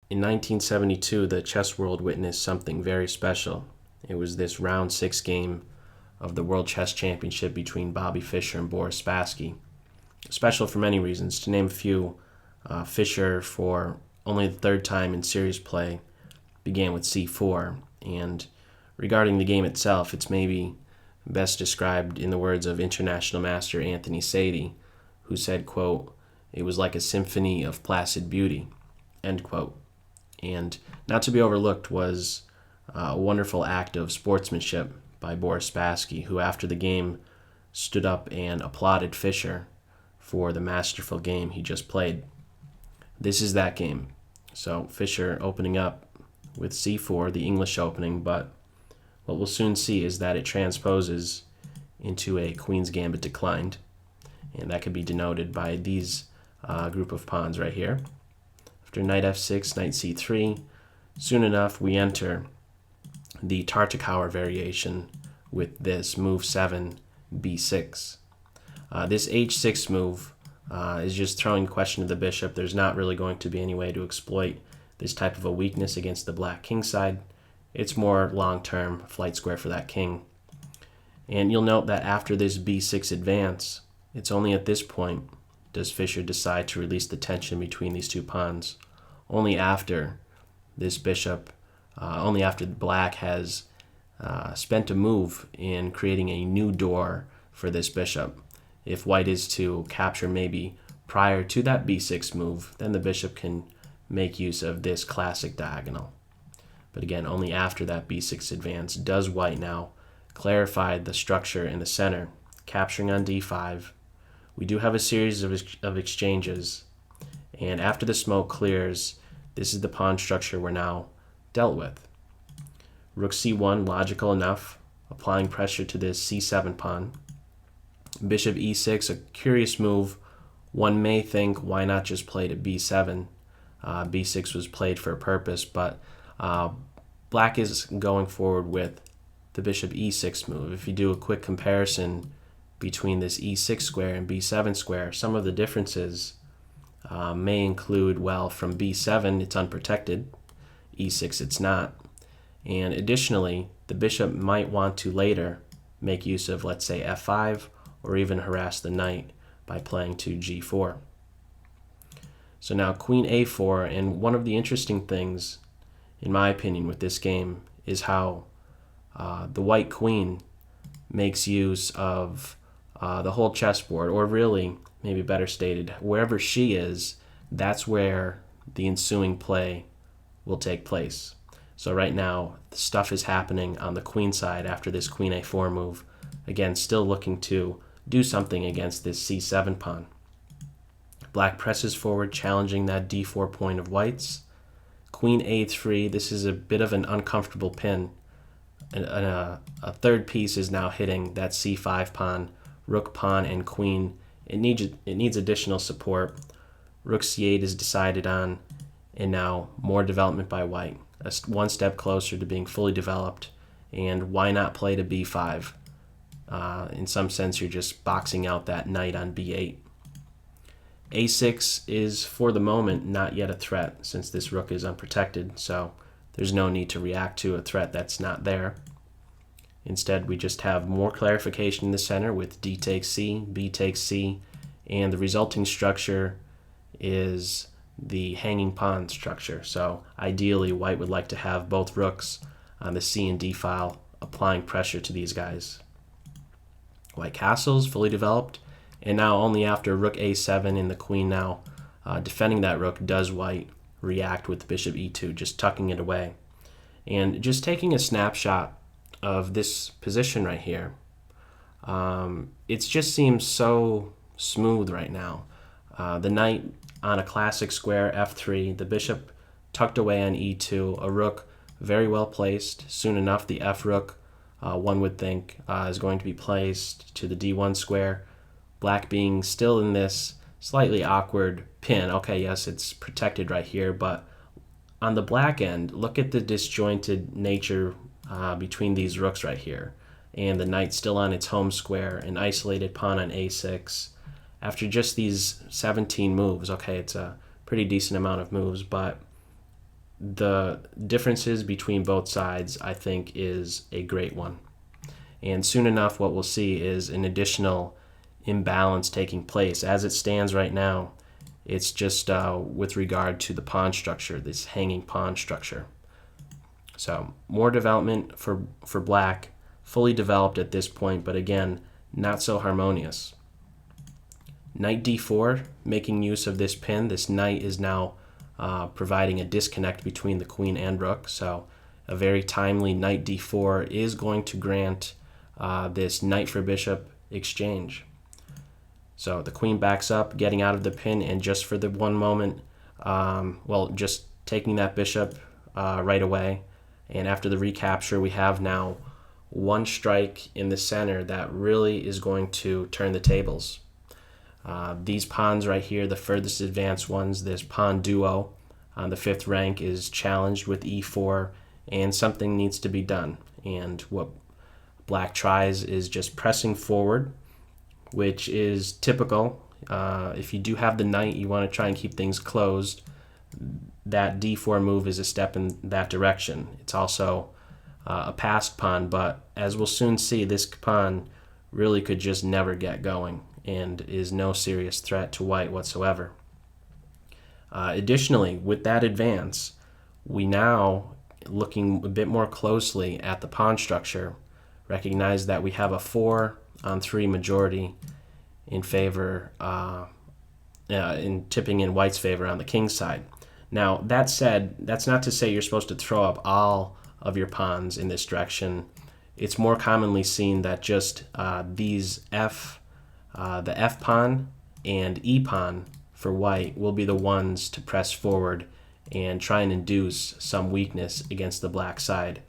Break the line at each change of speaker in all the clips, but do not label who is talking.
In 1972, the chess world witnessed something very special. It was this round 6 game of the World Chess Championship between Bobby Fischer and Boris Spassky. Special for many reasons. To name a few, Fischer, for only the third time in series play, began with c4. And regarding the game itself, it's maybe best described in the words of International Master Anthony Saidy, who said, quote, "It was like a symphony of placid beauty," end quote. And not to be overlooked was a wonderful act of sportsmanship by Boris Spassky, who after the game stood up and applauded Fischer for the masterful game he just played. This is that game. So Fischer opening up with c4, the English opening, but what we'll soon see is that it transposes into a Queen's Gambit declined, and that could be denoted by these group of pawns right here. After knight f6, knight c3, soon enough we enter the Tartakower variation with this move 7, b6. This h6 move is just throwing question to the bishop. There's not really going to be any way to exploit this type of a weakness against the black king side. It's more long-term flight square for that king. And you'll note that after this b6 advance, it's only at this point does Fischer decide to release the tension between these two pawns. Only after this bishop, only after black has spent a move in creating a new door for this bishop. If white is to capture maybe prior to that b6 move, then the bishop can make use of this classic diagonal. But again, only after that b6 advance does white now clarify the structure in the center, capturing on d5. We do have a series of exchanges, and after the smoke clears, this is the pawn structure we're now dealt with. Rook c1, logical enough, applying pressure to this c7 pawn. Bishop e6, a curious move. One may think, why not just play to b7? b6 was played for a purpose, but black is going forward with the bishop e6 move. If you do a quick comparison between this e6 square and b7 square, some of the differences may include, well, from b7 it's unprotected, e6 it's not, and additionally the bishop might want to later make use of, let's say, f5, or even harass the knight by playing to g4. So now queen a4, and one of the interesting things, in my opinion, with this game is how the white queen makes use of the whole chessboard, or really, maybe better stated, wherever she is, that's where the ensuing play will take place. So right now, the stuff is happening on the queen side after this queen a4 move. Again, still looking to do something against this c7 pawn. Black presses forward, challenging that d4 point of white's. Queen a3, this is a bit of an uncomfortable pin. A third piece is now hitting that c5 pawn, rook, pawn, and queen. It needs additional support. Rook c8 is decided on, and now more development by white. One step closer to being fully developed, and why not play to b5? In some sense, you're just boxing out that knight on b8. a6 is, for the moment, not yet a threat, since this rook is unprotected, so there's no need to react to a threat that's not there. Instead, we just have more clarification in the center with d takes c, b takes c, and the resulting structure is the hanging pawn structure. So ideally, white would like to have both rooks on the c and d file, applying pressure to these guys. White castles fully developed, and now only after rook a7 and the queen now defending that rook does white react with bishop e2, just tucking it away. And just taking a snapshot of this position right here, it just seems so smooth right now. The knight on a classic square f3, the bishop tucked away on e2, a rook very well placed. Soon enough, the f rook, one would think, is going to be placed to the d1 square. Black being still in this slightly awkward pin. Okay, yes, it's protected right here, but on the black end, look at the disjointed nature between these rooks right here. And the knight still on its home square, an isolated pawn on a6. After just these 17 moves, okay, it's a pretty decent amount of moves, but the differences between both sides, I think, is a great one. And soon enough, what we'll see is an additional imbalance taking place. As it stands right now, it's just with regard to the pawn structure, this hanging pawn structure. So more development for black, fully developed at this point, but again, not so harmonious. Knight d4, making use of this pin. This knight is now providing a disconnect between the queen and rook. So a very timely knight d4 is going to grant this knight for bishop exchange. So the queen backs up, getting out of the pin, and just for the one moment, just taking that bishop right away. And after the recapture, we have now one strike in the center that really is going to turn the tables. These pawns right here, the furthest advanced ones, this pawn duo on the 5th rank is challenged with e4, and something needs to be done. And what black tries is just pressing forward, which is typical. If you do have the knight, you want to try and keep things closed. That d4 move is a step in that direction. It's also a passed pawn, but as we'll soon see, this pawn really could just never get going and is no serious threat to white whatsoever. Additionally, with that advance, we now, looking a bit more closely at the pawn structure, recognize that we have a 4-on-3 majority in favor, in tipping in white's favor on the king's side. Now, that said, that's not to say you're supposed to throw up all of your pawns in this direction. It's more commonly seen that just these the F pawn and E pawn for white will be the ones to press forward and try and induce some weakness against the black side.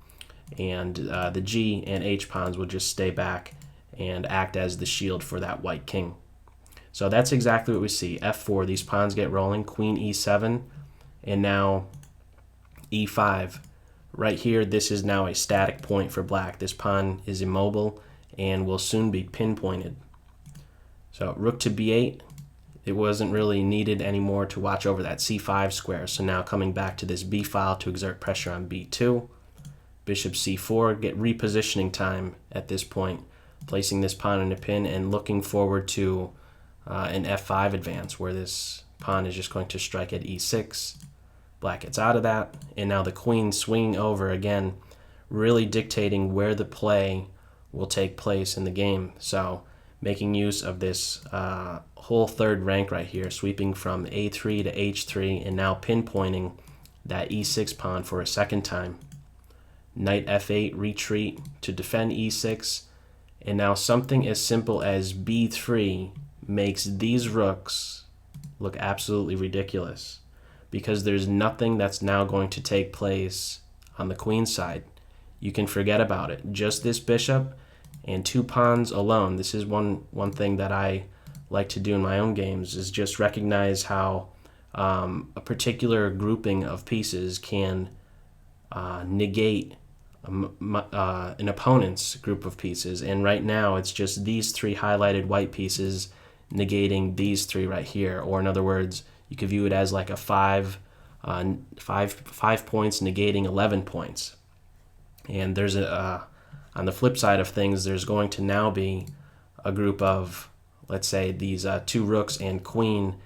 And the G and H pawns will just stay back and act as the shield for that white king. So that's exactly what we see. F4, these pawns get rolling, queen E7, and now E5. Right here, this is now a static point for black. This pawn is immobile and will soon be pinpointed. So rook to B8, it wasn't really needed anymore to watch over that C5 square. So now coming back to this B file to exert pressure on B2. Bishop C4, get repositioning time at this point, placing this pawn in a pin and looking forward to an F5 advance where this pawn is just going to strike at E6. Black gets out of that, and now the queen swinging over again, really dictating where the play will take place in the game. So making use of this whole 3rd rank right here, sweeping from A3 to H3, and now pinpointing that E6 pawn for a second time. Knight F8, retreat to defend E6, and now something as simple as B3 makes these rooks look absolutely ridiculous, because there's nothing that's now going to take place on the queen's side. You can forget about it. Just this bishop and 2 pawns alone. This is one thing that I like to do in my own games, is just recognize how a particular grouping of pieces can negate an opponent's group of pieces. And right now it's just these 3 highlighted white pieces negating these 3 right here. Or in other words, you could view it as like a 5 points negating 11 points. And there's on the flip side of things, there's going to now be a group of, let's say, these 2 rooks and queen,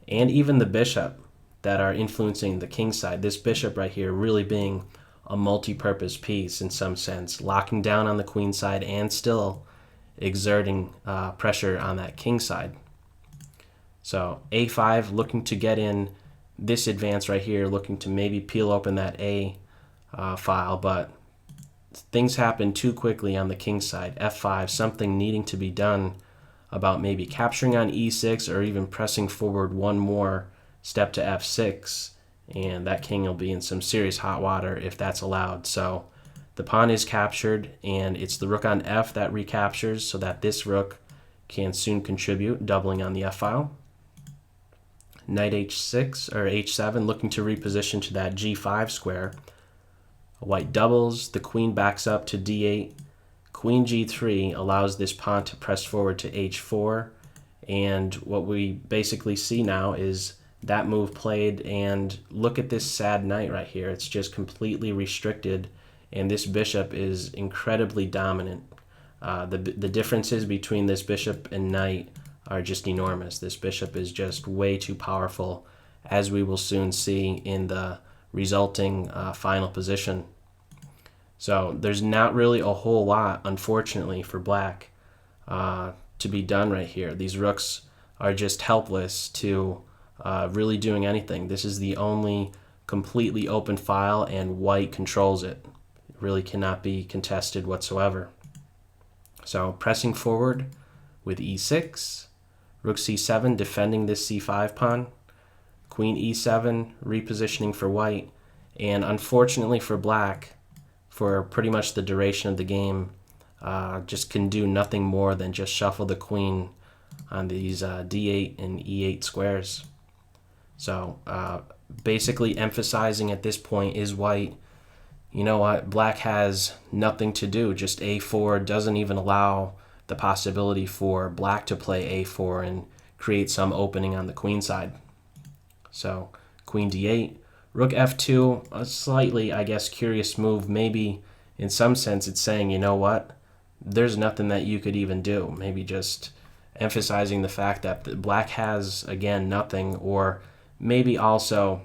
and even the bishop that are influencing the king side. This bishop right here really being a multi-purpose piece in some sense, locking down on the queen side and still exerting pressure on that king side. So A5, looking to get in this advance right here, looking to maybe peel open that A file, but things happen too quickly on the king side. F5, something needing to be done about maybe capturing on E6 or even pressing forward one more step to F6, and that king will be in some serious hot water if that's allowed. So the pawn is captured, and it's the rook on F that recaptures so that this rook can soon contribute, doubling on the F file. Knight H6 or H7, looking to reposition to that G5 square. White doubles, the queen backs up to D8. Queen G3 allows this pawn to press forward to H4, and what we basically see now is that move played, and look at this sad knight right here. It's just completely restricted, and this bishop is incredibly dominant. The differences between this bishop and knight are just enormous. This bishop is just way too powerful, as we will soon see in the resulting final position. So there's not really a whole lot, unfortunately, for black to be done right here. These rooks are just helpless to really doing anything. This is the only completely open file, and white controls it. It really cannot be contested whatsoever. So pressing forward with e6, rook c7, defending this c5 pawn, queen e7, repositioning for white, and unfortunately for black, for pretty much the duration of the game, just can do nothing more than just shuffle the queen on these d8 and e8 squares. So basically emphasizing at this point is white, you know what, black has nothing to do. Just a4 doesn't even allow the possibility for black to play a4 and create some opening on the queen side. So queen d8, rook f2, a slightly, I guess, curious move. Maybe in some sense it's saying, you know what, there's nothing that you could even do. Maybe just emphasizing the fact that black has, again, nothing. Or maybe also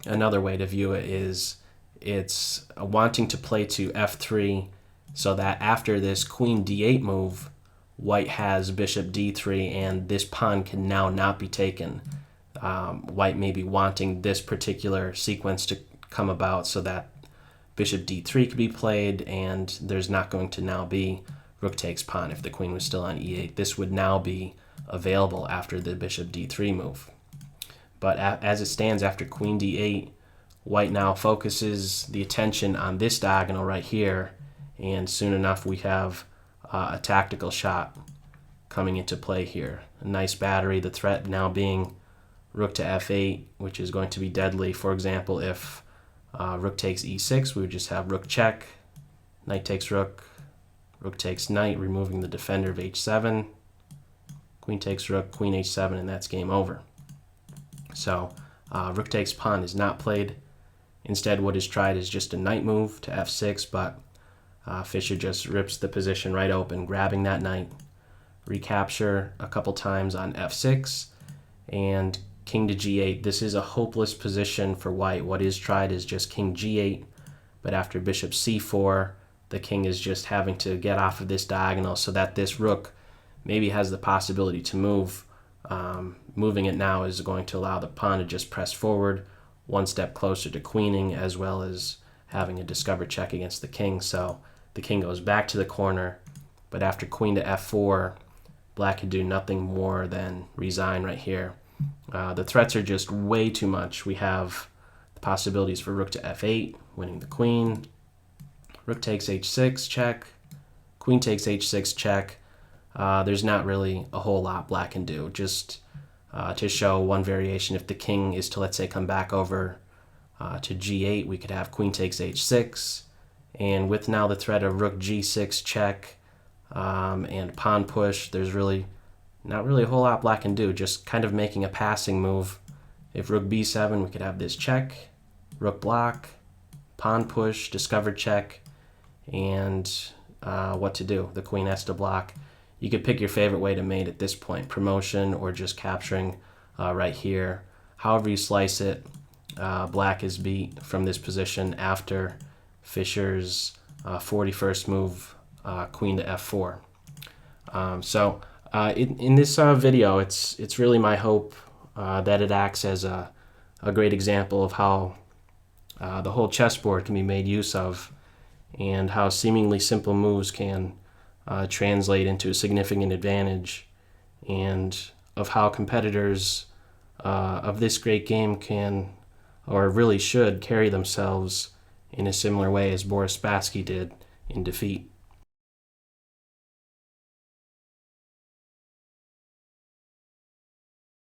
another way to view it is it's wanting to play to f3 so that after this queen d8 move, white has bishop d3 and this pawn can now not be taken. White may be wanting this particular sequence to come about so that bishop d3 could be played, and there's not going to now be rook takes pawn. If the queen was still on e8, this would now be available after the bishop d3 move. But as it stands, after queen d8, white now focuses the attention on this diagonal right here, and soon enough we have a tactical shot coming into play here. A nice battery, the threat now being rook to f8, which is going to be deadly. For example, if rook takes e6, we would just have rook check, knight takes rook, rook takes knight, removing the defender of h7, queen takes rook, queen h7, and that's game over. So rook takes pawn is not played. Instead, what is tried is just a knight move to f6, but Fischer just rips the position right open, grabbing that knight, recapture a couple times on f6, and king to g8. This is a hopeless position for white. What is tried is just king g8, but after bishop c4, the king is just having to get off of this diagonal so that this rook maybe has the possibility to move. Moving it now is going to allow the pawn to just press forward one step closer to queening, as well as having a discovered check against the king. So the king goes back to the corner, but after queen to f4, black can do nothing more than resign right here. The threats are just way too much. We have the possibilities for rook to f8, winning the queen, rook takes h6, check, queen takes h6, check. There's not really a whole lot black can do. Just to show one variation, if the king is to, let's say, come back over to g8, we could have queen takes h6, and with now the threat of rook g6 check and pawn push, there's really not really a whole lot black can do, just kind of making a passing move. If rook b7, we could have this check, rook block, pawn push, discovered check, and what to do. The queen has to block. You could pick your favorite way to mate at this point, promotion or just capturing right here. However you slice it, black is beat from this position after Fischer's 41st move, queen to f4. In this video, it's really my hope that it acts as a great example of how the whole chessboard can be made use of, and how seemingly simple moves can translate into a significant advantage, and of how competitors of this great game can, or really should, carry themselves in a similar way as Boris Spassky did in defeat.